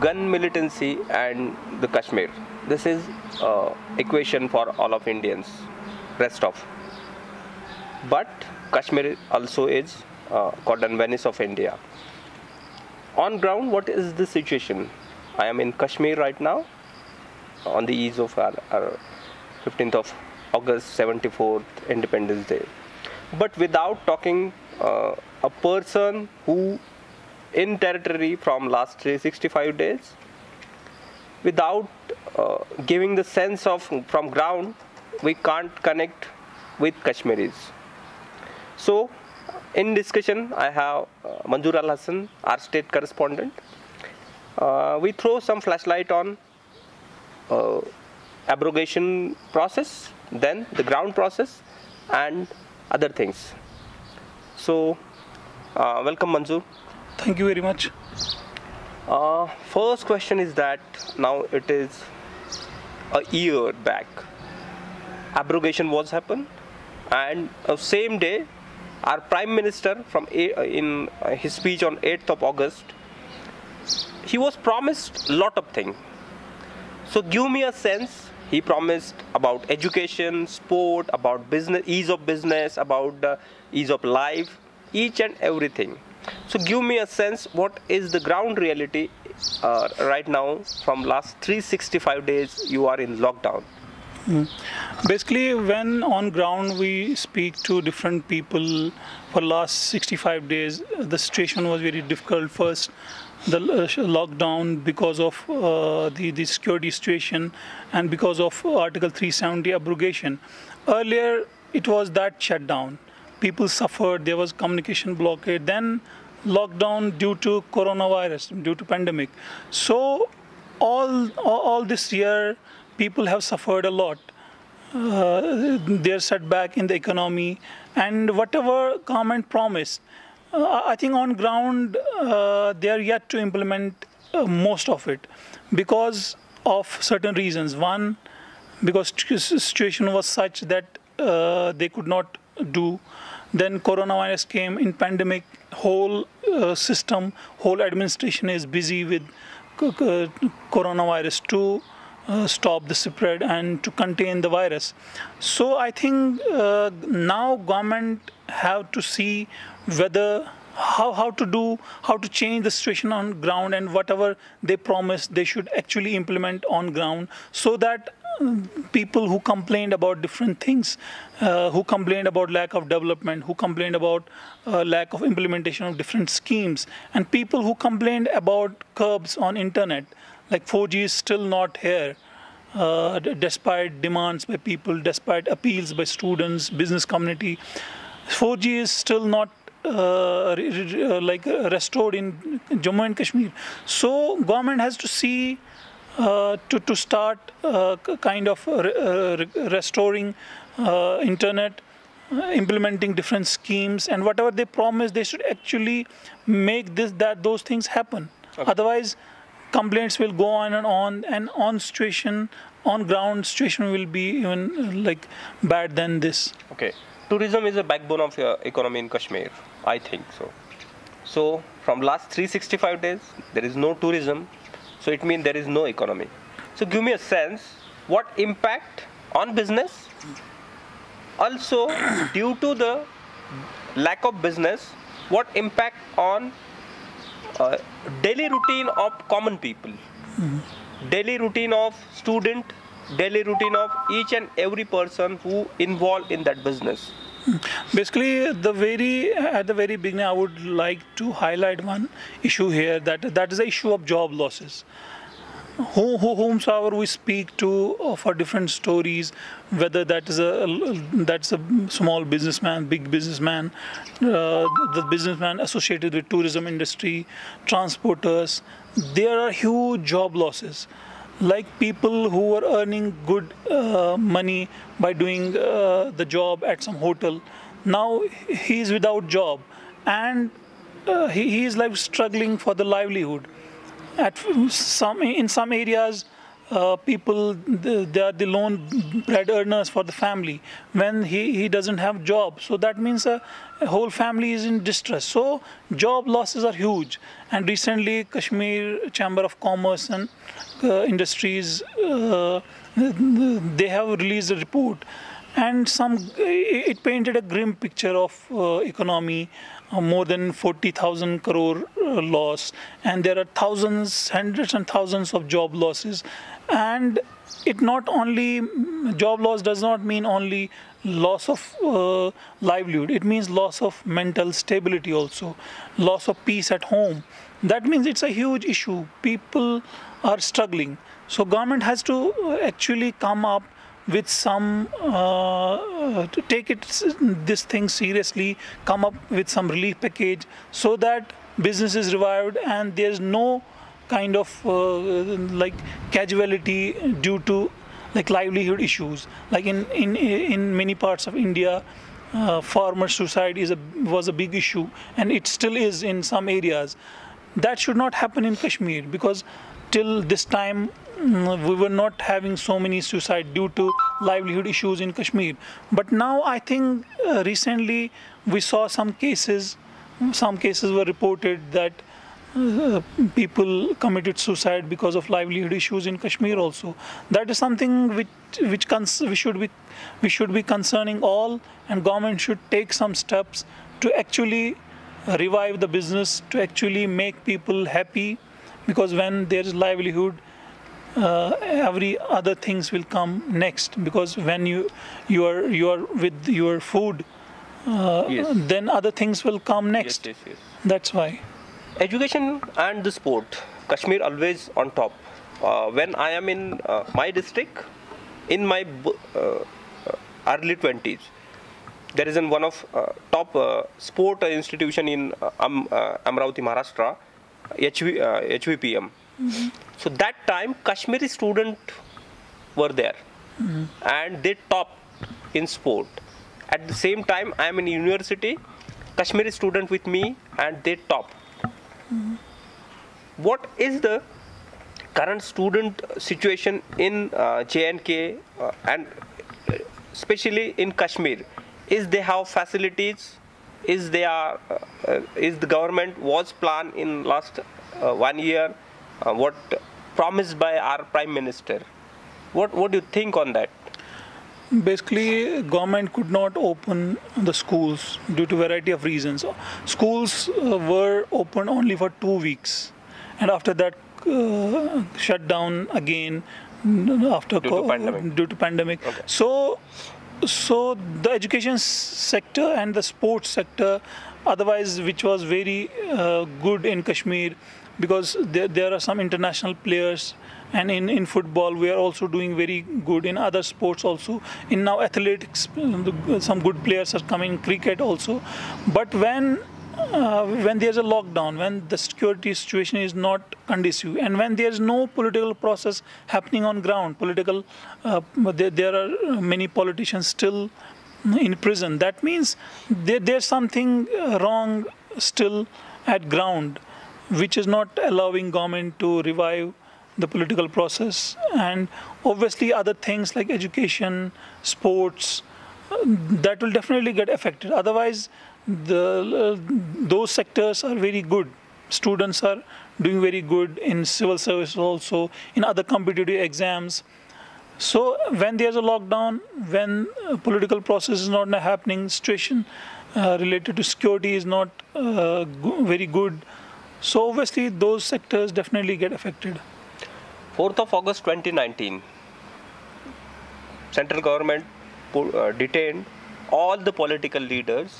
gun militancy and the Kashmir. This is equation for all of Indians, rest of. But Kashmir also is cotton Venice of India. On ground, what is the situation? I am in Kashmir right now, on the eve of our 15th of August, 74th Independence Day. But without talking a person who in territory from last 365 days, without giving the sense of from ground, we can't connect with Kashmiris. So in discussion, I have Manzoor Al Hassan, our state correspondent. We throw some flashlight on abrogation process, then the ground process and other things. So welcome Manzoor. Thank you very much. First question is that now it is a year back abrogation was happened, and same day our Prime Minister in his speech on 8th of August, he was promised lot of things. So give me a sense. He promised about education, sport, about business, ease of business, about the ease of life, each and everything. So give me a sense, what is the ground reality right now? From last 365 days you are in lockdown. Basically, when on ground we speak to different people for last 65 days, the situation was very difficult. First, the lockdown because of the security situation and because of Article 370 abrogation. Earlier, it was that shutdown. People suffered, there was communication blockade, then lockdown due to coronavirus, due to pandemic. So all this year, people have suffered a lot. They're setback in the economy, and whatever government promised, I think on ground they are yet to implement most of it because of certain reasons. One, because situation was such that they could not do. Then coronavirus came in pandemic, whole system, whole administration is busy with coronavirus to stop the spread and to contain the virus. So I think now government have to see whether how to change the situation on ground, and whatever they promised they should actually implement on ground, so that people who complained about different things, who complained about lack of development, who complained about lack of implementation of different schemes, and people who complained about curbs on internet, like 4G is still not here, despite demands by people, despite appeals by students, business community. 4G is still not restored in Jammu and Kashmir. So government has to see to start kind of restoring internet, implementing different schemes, and whatever they promise, they should actually make those things happen. Okay. Otherwise, complaints will go on, and on ground situation will be even like bad than this. Okay, tourism is a backbone of your economy in Kashmir, I think so. So from last 365 days, there is no tourism. So it means there is no economy. So give me a sense, what impact on business? Also, due to the lack of business, what impact on daily routine of common people? Daily routine of student, daily routine of each and every person who involved in that business. Basically, at the very beginning, I would like to highlight one issue here, that is the issue of job losses. Whomsoever we speak to for different stories, whether that's a small businessman, big businessman, the businessman associated with tourism industry, transporters, there are huge job losses. Like people who are earning good money by doing the job at some hotel, now he is without job, and he is like struggling for the livelihood. In some areas, people, they are the lone bread earners for the family when he doesn't have job. So that means a whole family is in distress. So job losses are huge. And recently Kashmir Chamber of Commerce and Industries, they have released a report, and it painted a grim picture of economy, more than 40,000 crore loss, and there are thousands, hundreds and thousands of job losses. And it not only, job loss does not mean only loss of livelihood, it means loss of mental stability also, loss of peace at home. That means it's a huge issue. People are struggling. So government has to actually come up with some, to take this thing seriously, come up with some relief package so that business is revived and there's no kind of like casualty due to like livelihood issues. Like in many parts of India, farmer suicide was a big issue, and it still is in some areas. That should not happen in Kashmir, because till this time we were not having so many suicide due to livelihood issues in Kashmir. But now I think recently we saw some cases were reported that people committed suicide because of livelihood issues in Kashmir also. That is something we should be concerning all, and government should take some steps to actually revive the business, to actually make people happy, because when there is livelihood, every other things will come next. Because when you are with your food, Yes. then other things will come next. Yes, yes, yes. That's why. Education and the sport, Kashmir always on top. When I am in my district, in my early 20s, there is one of top sport institution in Amravati, Maharashtra, HVPM. Mm-hmm. So that time Kashmiri students were there, and they topped in sport. At the same time, I am in university, Kashmiri student with me, and they top. What is the current student situation in J&K and especially in Kashmir? Is they have facilities? Is the government was planned in last 1 year? What promised by our Prime Minister? What do you think on that? Basically, government could not open the schools due to variety of reasons. Schools were open only for 2 weeks, and after that shut down again after due to pandemic. Okay. So the education sector and the sports sector, otherwise, which was very good in Kashmir, because there are some international players, and in football we are also doing very good, in other sports also. In now athletics, some good players are coming, cricket also. But when there's a lockdown, when the security situation is not conducive, and when there's no political process happening on ground, there are many politicians still in prison. That means there's something wrong still at ground, which is not allowing government to revive the political process. And obviously other things like education, sports, that will definitely get affected. Otherwise, those sectors are very good. Students are doing very good in civil service also, in other competitive exams. So when there's a lockdown, when political process is not happening, situation related to security is not very good. So obviously those sectors definitely get affected. 4th of August 2019, central government detained all the political leaders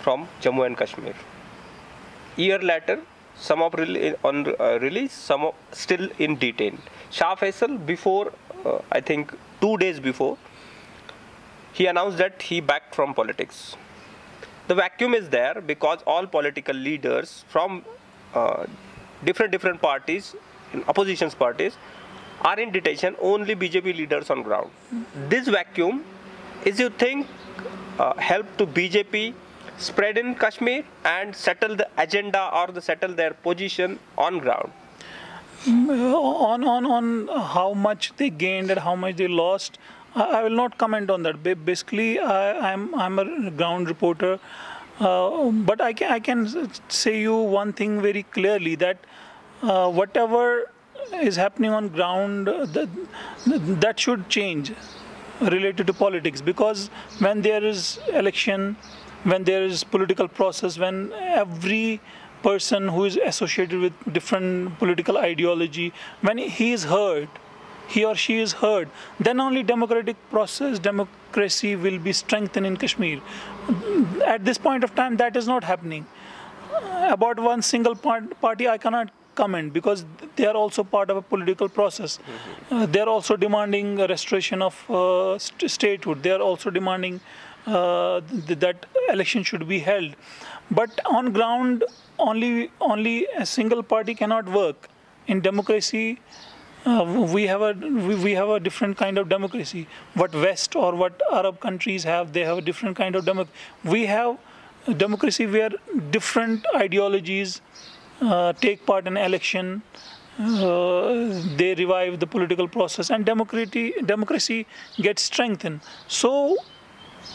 from Jammu and Kashmir. Year later, some of on release, some of still in detain. Shah Faisal, before I think 2 days before, he announced that he backed from politics. The vacuum is there because all political leaders from different parties, opposition parties, are in detention. Only BJP leaders on ground. This vacuum, is you think help to BJP spread in Kashmir and settle the agenda or settle their position on ground? On how much they gained and how much they lost, I will not comment on that. Basically, I'm a ground reporter, but I can say you one thing very clearly, that whatever is happening on ground, that should change related to politics, because when there is election, when there is political process, when every person who is associated with different political ideology, when he is heard, he or she is heard, then only democracy will be strengthened in Kashmir. At this point of time, that is not happening. About one single party, I cannot comment, because they are also part of a political process. They are also demanding a restoration of statehood. They are also demanding that election should be held. But on ground, only a single party cannot work. In democracy, we have a different kind of democracy. What West or what Arab countries have, they have a different kind of democracy. We have a democracy where different ideologies take part in election. They revive the political process, and democracy gets strengthened. So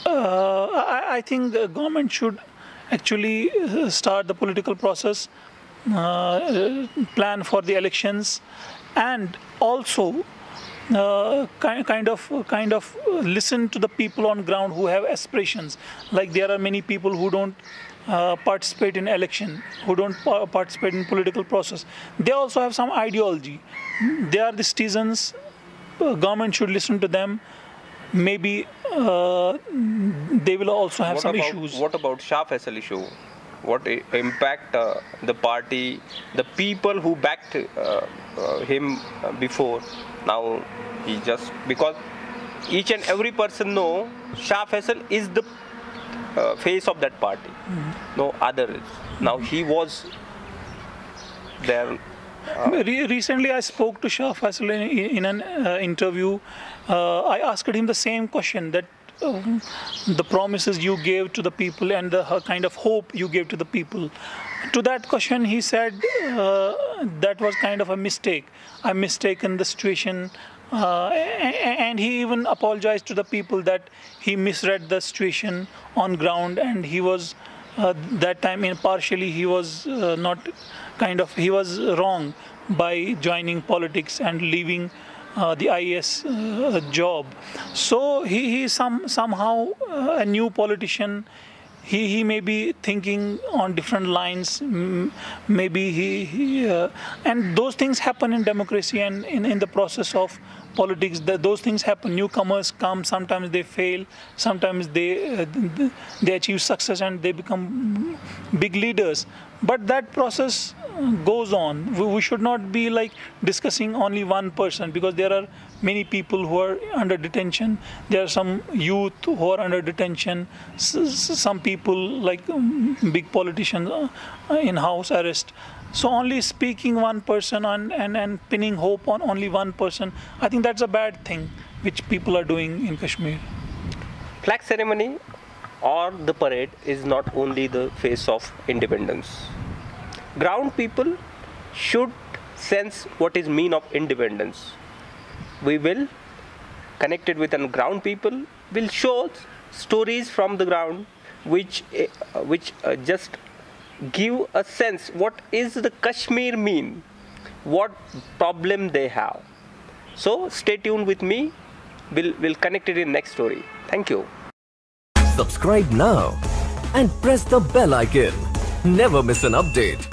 I think the government should actually start the political process, plan for the elections, and also kind of listen to the people on ground who have aspirations. Like, there are many people who don't participate in election, who don't participate in political process. They also have some ideology. They are the citizens. Government should listen to them. Maybe they will also have some issues. What about Shah Faisal issue? What impact the party, the people who backed him before? Now he just, because each and every person know Shah Faisal is the face of that party. No other is. Now he was there. Recently, I spoke to Shah Faisal in an interview. I asked him the same question, that the promises you gave to the people and the kind of hope you gave to the people. To that question, he said that was kind of a mistake. I mistaken the situation. And he even apologized to the people that he misread the situation on ground, and he was that time partially he was he was wrong by joining politics and leaving the IAS job. So he is somehow a new politician. He may be thinking on different lines. Maybe and those things happen in democracy and in the process of politics. Those things happen. Newcomers come. Sometimes they fail. Sometimes they achieve success and they become big leaders. But that process goes on. We should not be like discussing only one person, because there are many people who are under detention. There are some youth who are under detention. Some people like big politicians in house arrest. So only speaking one person and pinning hope on only one person, I think that's a bad thing which people are doing in Kashmir. Flag ceremony or the parade is not only the face of independence. Ground people should sense what is mean of independence. We will, connected with ground people, will show stories from the ground which just give a sense what is the Kashmir mean, what problem they have. So stay tuned with me. We'll connect it in next story. Thank you. Subscribe now and press the bell icon. Never miss an update.